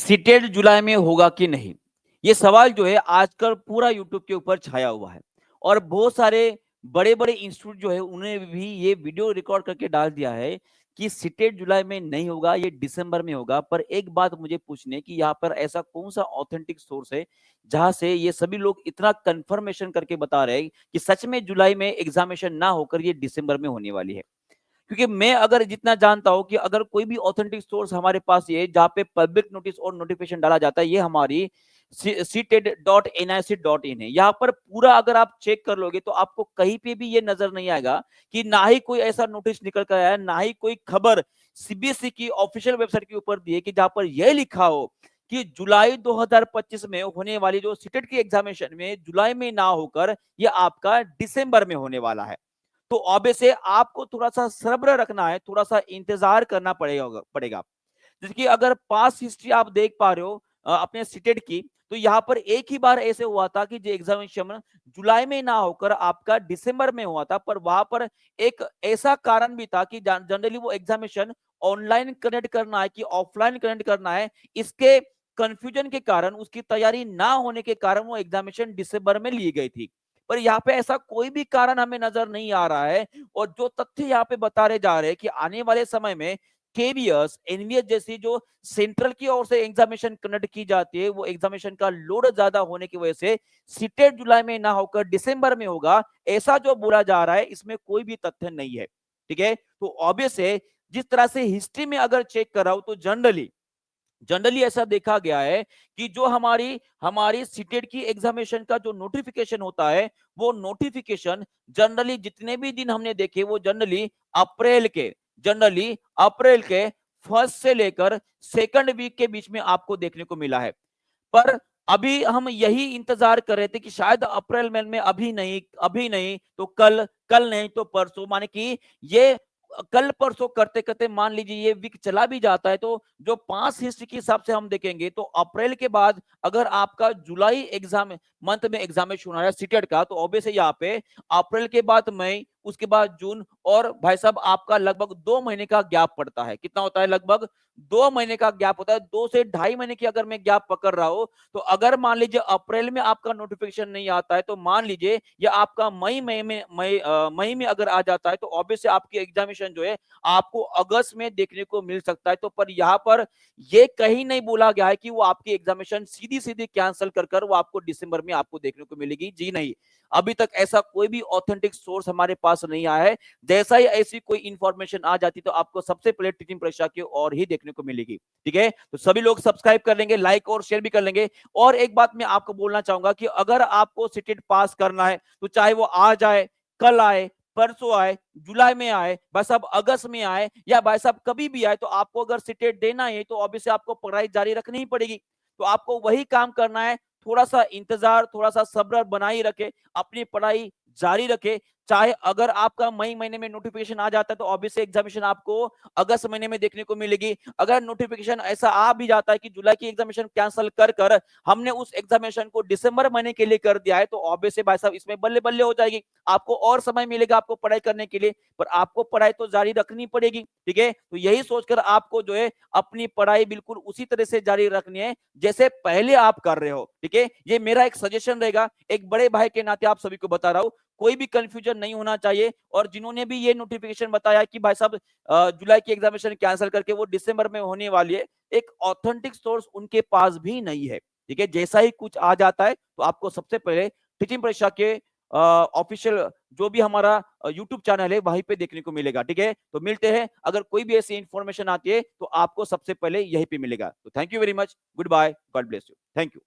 CTET जुलाई में होगा कि नहीं? ये सवाल जो है आजकल पूरा यूट्यूब के ऊपर छाया हुआ है और बहुत सारे बड़े-बड़े इंस्टीट्यूट जो है उन्होंने भी ये वीडियो रिकॉर्ड करके डाल दिया है कि सीटेट जुलाई में नहीं होगा, ये दिसंबर में होगा। पर एक बात मुझे पूछनी है कि यहाँ पर ऐसा कौन-सा ऑथेंटिक सोर्स है, जहाँ से ये सभी लोग इतना कन्फर्मेशन करके बता रहे हैं कि सच में जुलाई में एग्ज़ामिनेशन ना होकर ये दिसंबर में होने वाली है। क्योंकि मैं अगर जितना जानता हूँ कि अगर कोई भी ऑथेंटिक सोर्स हमारे पास ये जहाँ पे पब्लिक नोटिस और नोटिफिकेशन डाला जाता है, ये हमारी cted.nic.in है। यहाँ पर पूरा अगर आप चेक कर लोगे तो आपको कहीं पे भी ये नजर नहीं आएगा कि ना ही कोई ऐसा नोटिस निकल कर आया है, ना ही कोई खबर सीबीएसई की ऑफिशियल वेबसाइट के ऊपर दी है कि जहाँ पर यह लिखा हो कि जुलाई 2025 में होने वाली जो सीटेट की एग्जामिनेशन में जुलाई में ना होकर ये आपका दिसंबर में होने वाला है। तो ऑब्वियस है आपको थोड़ा-सा सब्र रखना है, थोड़ा-सा इंतज़ार करना पड़ेगा। जैसे कि अगर पास्ट हिस्ट्री आप देख पा रहे हो अपने सीटेट की, तो यहाँ पर एक ही बार ऐसे हुआ था कि जो एग्ज़ामिनेशन जुलाई में ना होकर आपका दिसंबर में हुआ था, पर वहाँ पर एक ऐसा कारण भी था कि जनरली वो एग्ज़ामिनेशन ऑनलाइन कंडक्ट करना है कि ऑफलाइन कंडक्ट करना है, इसके कन्फ्यूजन के कारण, उसकी तैयारी ना होने के कारण वो एग्ज़ामिनेशन दिसंबर में ली गई थी। पर यहाँ पे ऐसा कोई भी कारण हमें नजर नहीं आ रहा है और जो तथ्य यहाँ पे बताए जा रहे हैं कि आने वाले समय में केवीएस, एनवीएस जैसी जो सेंट्रल की ओर से एग्जामिनेशन कंडक्ट की जाती है, वो एग्जामिनेशन का लोड ज्यादा होने की वजह से सीटेट जुलाई में ना होकर दिसंबर में होगा, ऐसा जो बोला जा रहा है इसमें कोई भी तथ्य नहीं है। ठीक है, तो ऑब्वियस है जिस तरह से हिस्ट्री में अगर चेक कर रहा हूं तो जनरली ऐसा देखा गया है कि जो हमारी हमारी सीटेट की एग्जामिनेशन का जो नोटिफिकेशन होता है, वो नोटिफिकेशन जनरली जितने भी दिन हमने देखे वो जनरली अप्रैल के फर्स्ट से लेकर सेकंड वीक के बीच में आपको देखने को मिला है। पर अभी हम यही इंतजार कर रहे थे कि शायद अप्रैल में अभी नहीं तो कल नहीं तो परसों, माने कि ये कल परसों करते करते मान लीजिए ये वीक चला भी जाता है, तो जो पांच हिस्ट्री के हिसाब से हम देखेंगे तो अप्रैल के बाद अगर आपका जुलाई एग्जाम मंथ में एग्जामिनेशन हो रहा है सीटेट का, तो ऑब्वियसली यहाँ पे अप्रैल के बाद मई, उसके बाद जून, और भाई साहब आपका लगभग 2 महीने का गैप पड़ता है। कितना होता है? लगभग 2 महीने का गैप होता है। 2 से ढाई महीने की अगर मैं गैप पकड़ रहा हूं, तो अगर मान लीजिए अप्रैल में आपका नोटिफिकेशन नहीं आता है, तो मान लीजिए या आपका मई में अगर आ जाता है, तो ऑब्वियसली आपकी एग्जामिनेशन जो है आपको अगस्त में देखने को मिल सकता है। तो पर यहाँ पर ये कहीं नहीं बोला गया है कि वो आपकी एग्जामिनेशन सीधी सीधी कैंसिल कर वो आपको दिसंबर में आपको देखने को मिलेगी। जी नहीं, अभी तक ऐसा कोई भी ऑथेंटिक सोर्स हमारे पास नहीं आया है। जैसा ही ऐसी कोई इंफॉर्मेशन आ जाती तो आपको सबसे पहले टीचिंग परीक्षा की ओर ही देखने को मिलेगी। ठीक है, तो सभी लोग सब्सक्राइब कर लेंगे, लाइक और शेयर भी कर लेंगे। और एक बात मैं आपको बोलना चाहूंगा कि अगर आपको सीटेट पास करना है, तो चाहे वो आज आए, कल आए, परसों आए, जुलाई में आए, भाई साहब अगस्त में आए, या भाई साहब कभी भी आए, तो आपको अगर सीटेट देना है तो ऑब्वियसली आपको पढ़ाई जारी रखनी ही पड़ेगी। तो आपको वही काम करना है, थोड़ा सा इंतजार, थोड़ा सा सब्र बनाए रखे, अपनी पढ़ाई जारी रखे। चाहे अगर आपका मई महीने में नोटिफिकेशन आ जाता है, तो ऑब्वियसली एग्जामिनेशन आपको अगस्त महीने में देखने को मिलेगी। अगर नोटिफिकेशन ऐसा आ भी जाता है कि जुलाई की एग्जामिनेशन कैंसिल कर हमने उस एग्जामिनेशन को दिसंबर महीने के लिए कर दिया है, तो ऑब्वियसली भाई साहब इसमें बल्ले बल्ले हो जाएगी, आपको और समय मिलेगा आपको पढ़ाई करने के लिए, पर आपको पढ़ाई तो जारी रखनी पड़ेगी। ठीक है, तो यही सोचकर आपको जो है अपनी पढ़ाई बिल्कुल उसी तरह से जारी रखनी है जैसे पहले आप कर रहे हो। ठीक है, ये मेरा एक सजेशन रहेगा, एक बड़े भाई के नाते आप सभी को बता रहा हूं, कोई भी कंफ्यूजन नहीं होना चाहिए। और जिन्होंने भी ये नोटिफिकेशन बताया कि भाई साहब जुलाई की एग्जामिनेशन कैंसिल करके वो दिसंबर में होने वाली है, एक ऑथेंटिक सोर्स उनके पास भी नहीं है। ठीक है, जैसा ही कुछ आ जाता है तो आपको सबसे पहले टीचिंग परीक्षा के ऑफिशियल जो भी हमारा यूट्यूब चैनल है वहीं पे देखने को मिलेगा। ठीक है, तो मिलते हैं, अगर कोई भी ऐसी इंफॉर्मेशन आती है तो आपको सबसे पहले यहीं पे मिलेगा। तो thank you very much, good bye, God bless you, thank you.